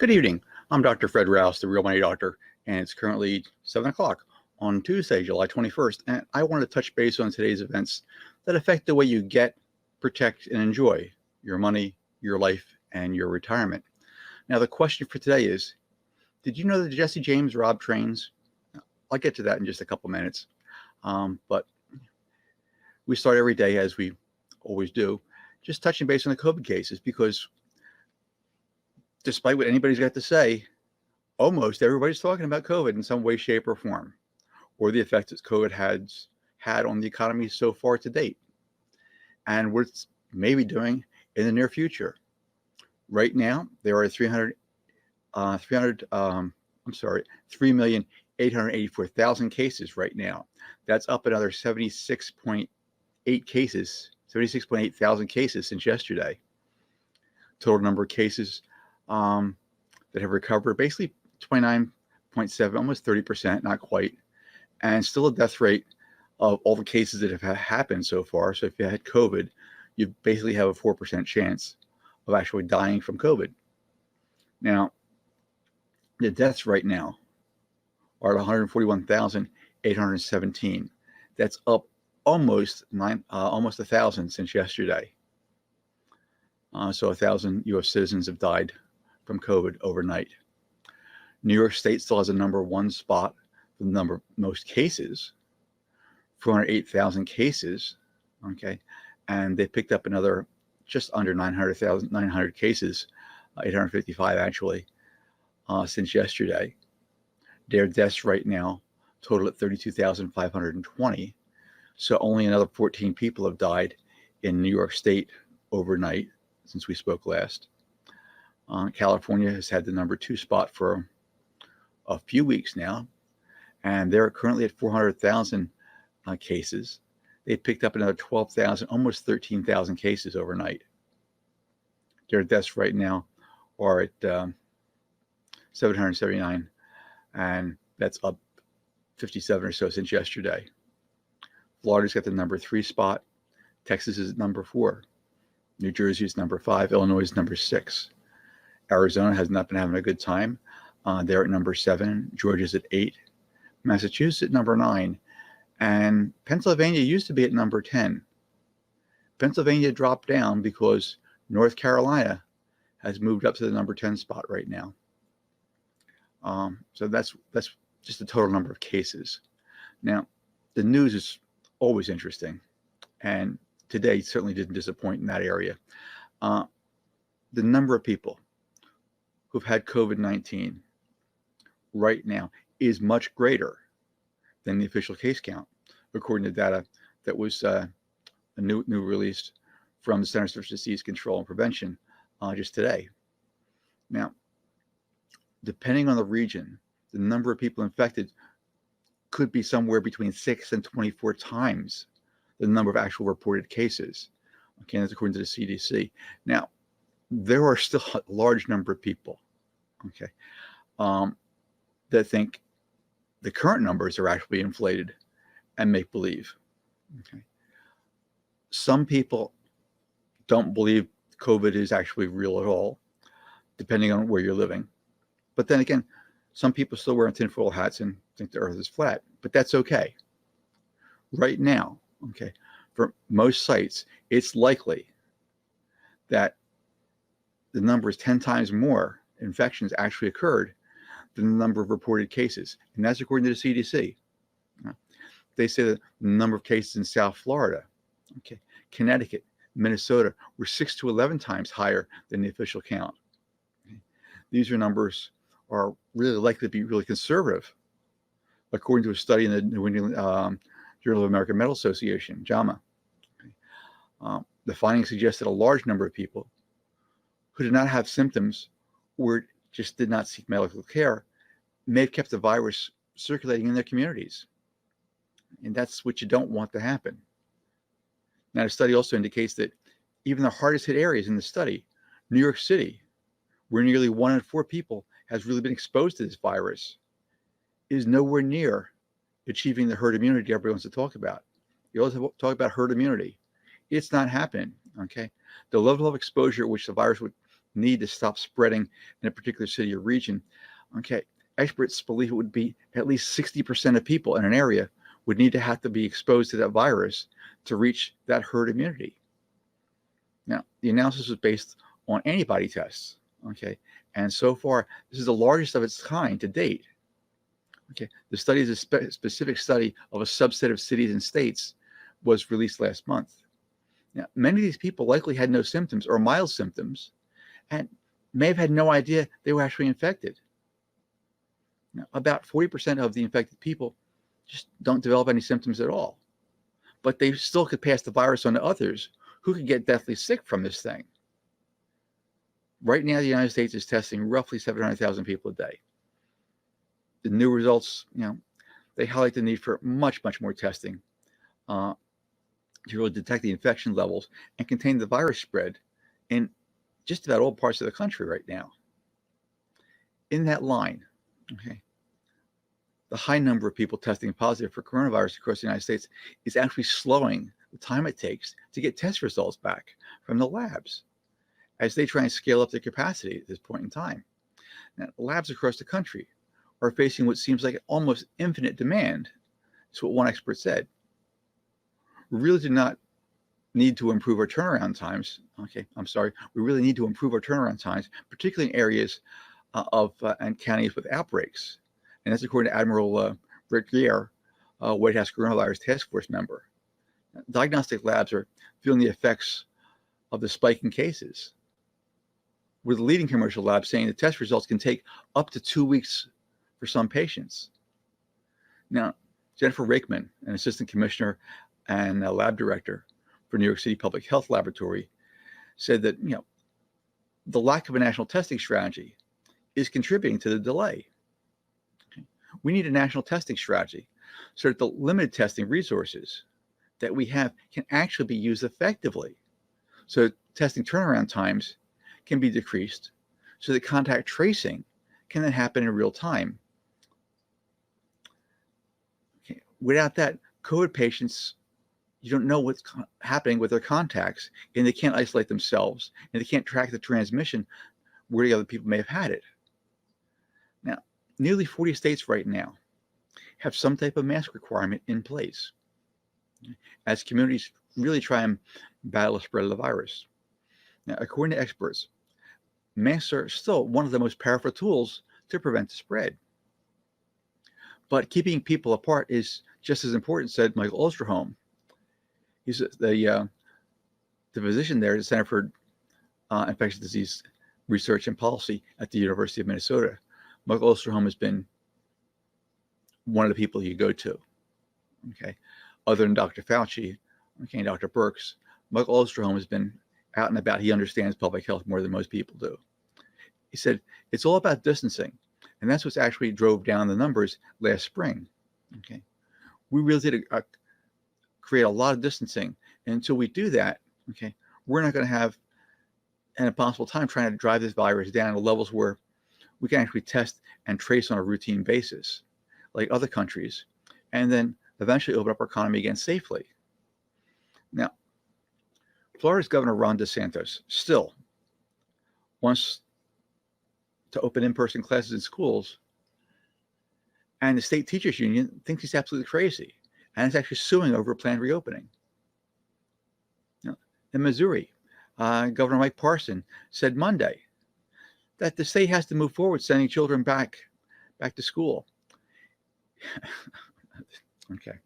Good evening. I'm Dr. Fred Rouse, the Real Money Doctor, and it's currently 7 o'clock on Tuesday, July 21st. And I wanted to touch base on today's events that affect the way you get, protect, and enjoy your money, your life, and your retirement. Now, the question for today is, did you know that Jesse James robbed trains? I'll get to that in just a couple minutes. But we start every day, as we always do, just touching base on the COVID cases, because despite what anybody's got to say, almost everybody's talking about COVID in some way, shape, or form, or the effects that COVID has had on the economy so far to date, and what it's maybe doing in the near future. Right now, there are 3,884,000 cases right now. That's up another 76.8 cases, 76.8 thousand cases since yesterday. Total number of cases that have recovered, basically 29.7, almost 30%, not quite, and still a death rate of all the cases that have happened so far. So if you had COVID, you basically have a 4% chance of actually dying from COVID. Now, the deaths right now are at 141,817. That's up almost 1,000 since yesterday. So 1,000 U.S. citizens have died from COVID overnight. New York State still has a number one spot for the number of most cases, 408,000 cases, okay, and they picked up another just under 900 cases, 855 actually, since yesterday. Their deaths right now total at 32,520, so only another 14 people have died in New York State overnight since we spoke last. California has had the number two spot for a few weeks now, and they're currently at 400,000 cases. They picked up another 12,000, almost 13,000 cases overnight. Their deaths right now are at 779, and that's up 57 or so since yesterday. Florida's got the number three spot. Texas is at number 4. New Jersey is number 5. Illinois is number 6. Arizona has not been having a good time. They're at number 7. Georgia's at 8. Massachusetts at number 9. And Pennsylvania used to be at number 10. Pennsylvania dropped down because North Carolina has moved up to the number 10 spot right now. So that's just the total number of cases. Now, the news is always interesting, and today certainly didn't disappoint in that area. The number of people who've had COVID-19 right now is much greater than the official case count, according to data that was a new released from the Centers for Disease Control and Prevention just today. Now, depending on the region, the number of people infected could be somewhere between 6 and 24 times the number of actual reported cases. Okay, that's according to the CDC. Now, there are still a large number of people, okay, that think the current numbers are actually inflated and make believe. Okay, some people don't believe COVID is actually real at all, depending on where you're living. But then again, some people still wearing tinfoil hats and think the Earth is flat. But that's okay. Right now, okay, for most sites, it's likely that the number is 10 times more infections actually occurred than the number of reported cases. And that's according to the CDC. They say that the number of cases in South Florida, okay, Connecticut, Minnesota were 6 to 11 times higher than the official count. Okay. These are numbers are really likely to be really conservative, according to a study in the New England Journal of American Medical Association, JAMA. Okay. The findings suggest that a large number of people who did not have symptoms or just did not seek medical care may have kept the virus circulating in their communities. And that's what you don't want to happen. Now, the study also indicates that even the hardest hit areas in the study, New York City, where nearly 1 in 4 people has really been exposed to this virus, is nowhere near achieving the herd immunity everybody wants to talk about. You always talk about herd immunity. It's not happening, okay? The level of exposure at which the virus would need to stop spreading in a particular city or region, okay, experts believe it would be at least 60% of people in an area would need to have to be exposed to that virus to reach that herd immunity. Now, the analysis was based on antibody tests, okay, and so far, this is the largest of its kind to date. Okay, the study is a specific study of a subset of cities and states was released last month. Now, many of these people likely had no symptoms or mild symptoms and may have had no idea they were actually infected. Now, about 40% of the infected people just don't develop any symptoms at all, but they still could pass the virus on to others who could get deathly sick from this thing. Right now, the United States is testing roughly 700,000 people a day. The new results, they highlight the need for much, much more testing to really detect the infection levels and contain the virus spread in just about all parts of the country right now. In that line, okay, the high number of people testing positive for coronavirus across the United States is actually slowing the time it takes to get test results back from the labs as they try and scale up their capacity at this point in time. Now, labs across the country are facing what seems like almost infinite demand. That's what one expert said. We really do not need to improve our turnaround times. We really need to improve our turnaround times, particularly in areas and counties with outbreaks. And that's according to Admiral Rick Gere, White House Coronavirus Task Force member. Diagnostic labs are feeling the effects of the spike in cases, with the leading commercial labs saying the test results can take up to 2 weeks for some patients. Now, Jennifer Rakeman, an assistant commissioner and a lab director for New York City Public Health Laboratory, said that the lack of a national testing strategy is contributing to the delay. Okay. We need a national testing strategy so that the limited testing resources that we have can actually be used effectively, so testing turnaround times can be decreased, so that contact tracing can then happen in real time. Okay. Without that, COVID patients, you don't know what's happening with their contacts, and they can't isolate themselves, and they can't track the transmission where the other people may have had it. Now, nearly 40 states right now have some type of mask requirement in place as communities really try and battle the spread of the virus. Now, according to experts, masks are still one of the most powerful tools to prevent the spread. But keeping people apart is just as important, said Michael Osterholm. He's the physician there at the Center for Infectious Disease Research and Policy at the University of Minnesota. Michael Osterholm has been one of the people you go to. Okay, other than Dr. Fauci, okay, Dr. Birx, Michael Osterholm has been out and about. He understands public health more than most people do. He said it's all about distancing, and that's what's actually drove down the numbers last spring. Okay, we really did create a lot of distancing, and until we do that, okay, we're not going to have an impossible time trying to drive this virus down to levels where we can actually test and trace on a routine basis, like other countries, and then eventually open up our economy again safely. Now, Florida's Governor Ron DeSantis still wants to open in-person classes in schools, and the state teachers union thinks he's absolutely crazy, and is actually suing over a planned reopening. Now, in Missouri, Governor Mike Parson said Monday that the state has to move forward sending children back to school. Okay,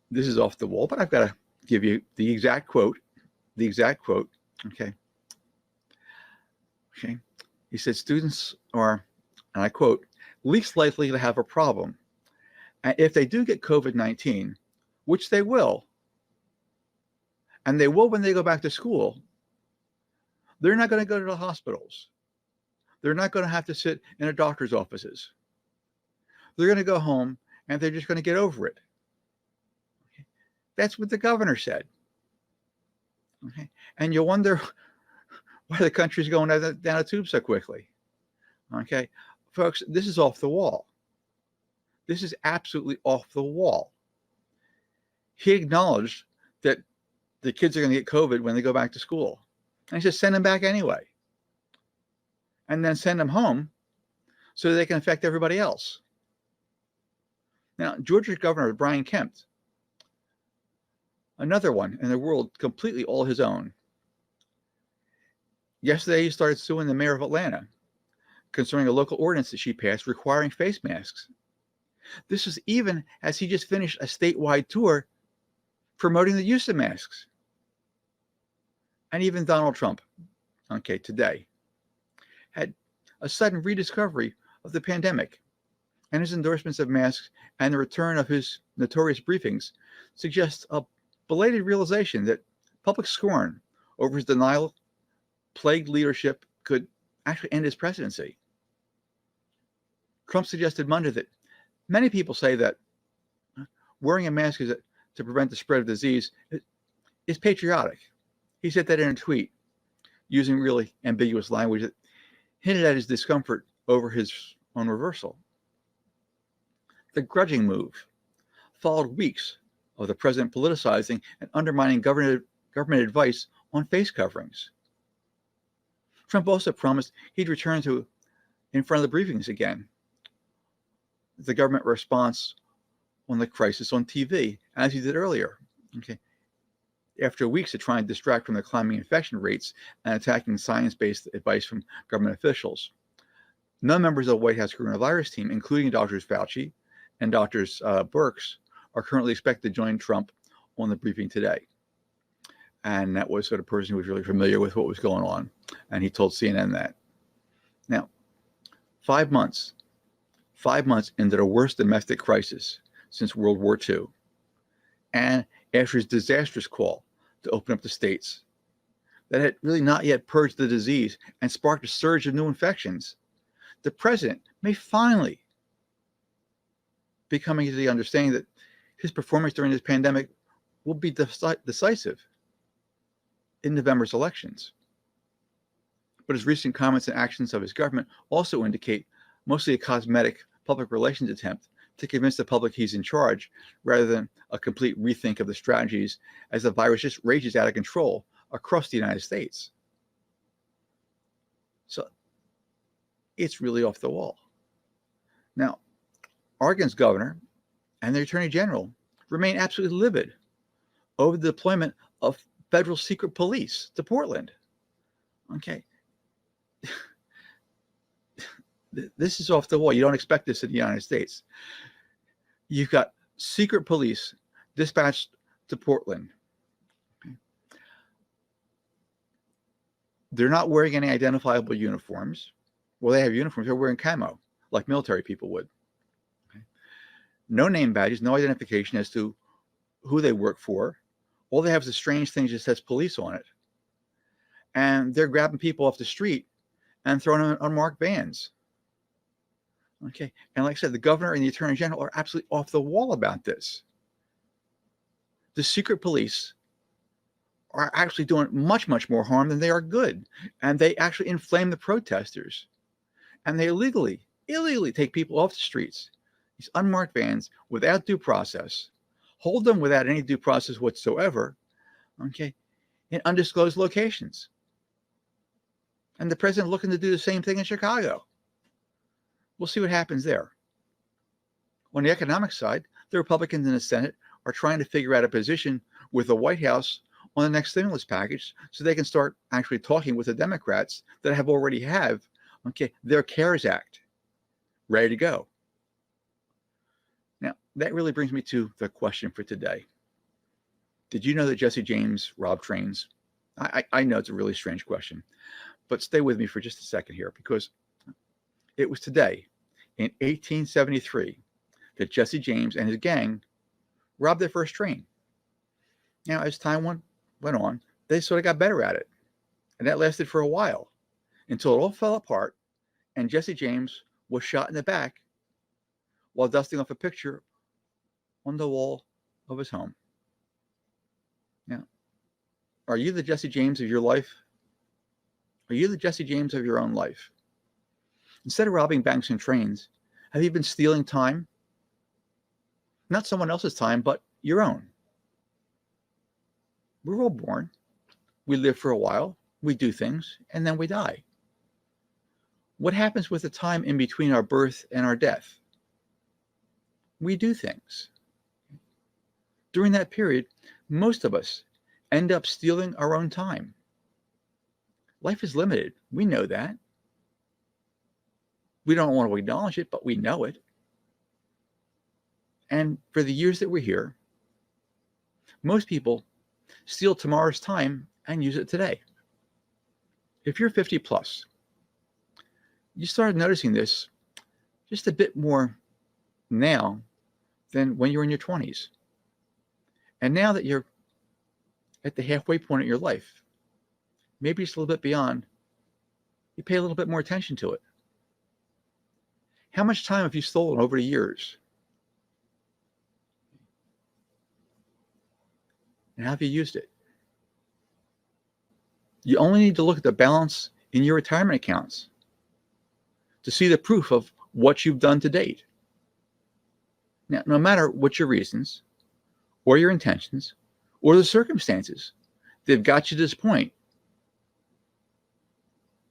this is off the wall, but I've got to give you the exact quote. Okay. He said students are, and I quote, least likely to have a problem. And if they do get COVID-19, which they will, and they will when they go back to school, they're not going to go to the hospitals. They're not going to have to sit in a doctor's offices. They're going to go home and they're just going to get over it. Okay. That's what the governor said. Okay. And you wonder why the country's going down a tube so quickly. Okay. Folks, this is off the wall. This is absolutely off the wall. He acknowledged that the kids are going to get COVID when they go back to school. And he said, send them back anyway. and then send them home so they can infect everybody else. Now, Georgia's governor, Brian Kemp, another one in the world completely all his own. Yesterday, he started suing the mayor of Atlanta concerning a local ordinance that she passed requiring face masks. This is even as he just finished a statewide tour promoting the use of masks. And even Donald Trump, today, had a sudden rediscovery of the pandemic, and his endorsements of masks and the return of his notorious briefings suggest a belated realization that public scorn over his denial plagued leadership could actually end his presidency. Trump suggested Monday that many people say that wearing a mask is to prevent the spread of disease is patriotic. He said that in a tweet using really ambiguous language that hinted at his discomfort over his own reversal. The grudging move followed weeks of the president politicizing and undermining government advice on face coverings. Trump also promised he'd return to in front of the briefings again. The government response on the crisis on TV, as he did earlier. After weeks of trying to distract from the climbing infection rates and attacking science-based advice from government officials. No members of the White House coronavirus team, including Drs. Fauci and Drs. Birx, are currently expected to join Trump on the briefing today. And that was sort of person who was really familiar with what was going on. And he told CNN that. Now, 5 months into the worst domestic crisis since World War II, and after his disastrous call to open up the states that had really not yet purged the disease and sparked a surge of new infections, the president may finally be coming to the understanding that his performance during this pandemic will be decisive in November's elections. But his recent comments and actions of his government also indicate mostly a cosmetic public relations attempt to convince the public he's in charge, rather than a complete rethink of the strategies as the virus just rages out of control across the United States. So it's really off the wall. Now, Oregon's governor and the attorney general remain absolutely livid over the deployment of federal secret police to Portland. This is off the wall. You don't expect this in the United States. You've got secret police dispatched to Portland. They're not wearing any identifiable uniforms. Well, they have uniforms. They're wearing camo, like military people would. No name badges, no identification as to who they work for. All they have is a strange thing that says police on it. And they're grabbing people off the street and throwing them in unmarked vans. And like I said, the governor and the attorney general are absolutely off the wall about this. The secret police are actually doing much, much more harm than they are good. And they actually inflame the protesters. And they illegally take people off the streets, these unmarked vans, without due process, hold them without any due process whatsoever, in undisclosed locations. And the president looking to do the same thing in Chicago. We'll see what happens there. On the economic side, the Republicans in the Senate are trying to figure out a position with the White House on the next stimulus package so they can start actually talking with the Democrats that already have their CARES Act ready to go. Now, that really brings me to the question for today. Did you know that Jesse James robbed trains? I know it's a really strange question, but stay with me for just a second here, because it was today, in 1873, that Jesse James and his gang robbed their first train. Now, as time went on, they sort of got better at it. And that lasted for a while, until it all fell apart and Jesse James was shot in the back while dusting off a picture on the wall of his home. Now, are you the Jesse James of your life? Are you the Jesse James of your own life? Instead of robbing banks and trains, have you been stealing time? Not someone else's time, but your own. We're all born. We live for a while. We do things, and then we die. What happens with the time in between our birth and our death? We do things. During that period, most of us end up stealing our own time. Life is limited. We know that. We don't want to acknowledge it, but we know it. And for the years that we're here, most people steal tomorrow's time and use it today. If you're 50 plus, you started noticing this just a bit more now than when you were in your 20s. And now that you're at the halfway point of your life, maybe it's a little bit beyond, you pay a little bit more attention to it. How much time have you stolen over the years? And how have you used it? You only need to look at the balance in your retirement accounts to see the proof of what you've done to date. Now, no matter what your reasons or your intentions or the circumstances that have got you to this point,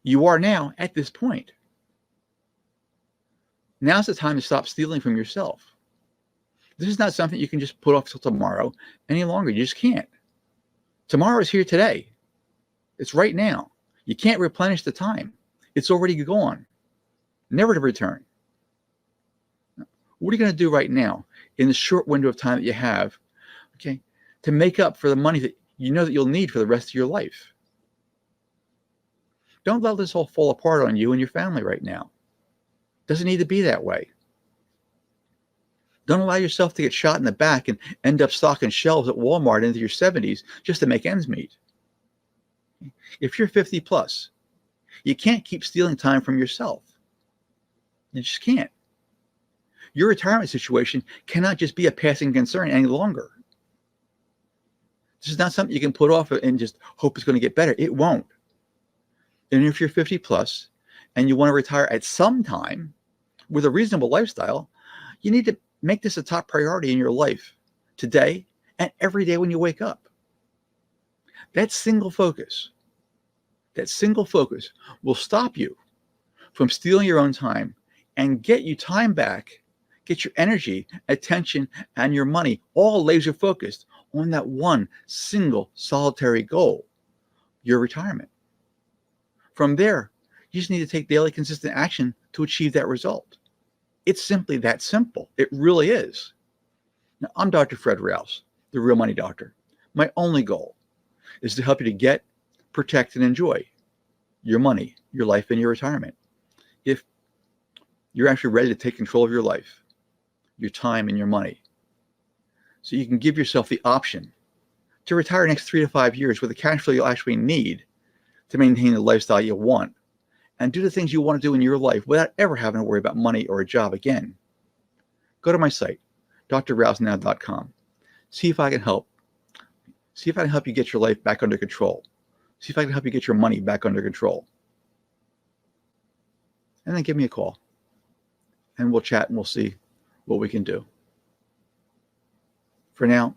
you are now at this point. Now's the time to stop stealing from yourself. This is not something you can just put off till tomorrow any longer. You just can't. Tomorrow is here today. It's right now. You can't replenish the time. It's already gone, never to return. What are you going to do right now in the short window of time that you have, okay, to make up for the money that you know that you'll need for the rest of your life? Don't let this all fall apart on you and your family right now. It doesn't need to be that way. Don't allow yourself to get shot in the back and end up stocking shelves at Walmart into your 70s just to make ends meet. If you're 50 plus, you can't keep stealing time from yourself. You just can't. Your retirement situation cannot just be a passing concern any longer. This is not something you can put off and just hope it's going to get better. It won't. And if you're 50 plus and you want to retire at some time with a reasonable lifestyle, you need to make this a top priority in your life today and every day when you wake up. That single focus will stop you from stealing your own time and get you time back, get your energy, attention, and your money all laser focused on that one single solitary goal, your retirement. From there, you just need to take daily consistent action to achieve that result. It's simply that simple. It really is. Now, I'm Dr. Fred Rouse, the Real Money Doctor. My only goal is to help you to get, protect, and enjoy your money, your life, and your retirement. If you're actually ready to take control of your life, your time, and your money, so you can give yourself the option to retire next 3 to 5 years with the cash flow you'll actually need to maintain the lifestyle you want and do the things you want to do in your life without ever having to worry about money or a job again. Go to my site, drrousenow.com. See if I can help. See if I can help you get your life back under control. See if I can help you get your money back under control. And then give me a call. And we'll chat and we'll see what we can do. For now,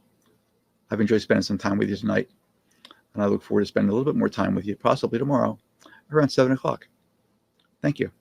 I've enjoyed spending some time with you tonight. And I look forward to spending a little bit more time with you, possibly tomorrow, around 7 o'clock. Thank you.